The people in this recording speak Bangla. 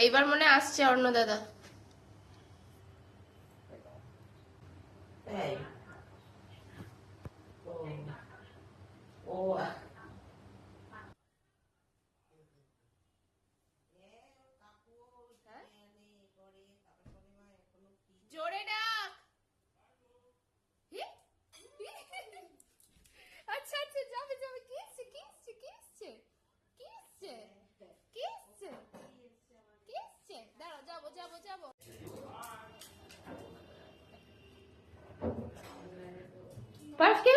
এইবার মনে আসছে অর্ণ দাদা। জোরে ডাক। আচ্ছা আচ্ছা, যাবে যাবে। কি এসছে কি এসছে কি এসছে কি এসছে কি এসছে কি এসছে? দাঁড়াও, যাবো যাবো যাবো। পার্স কে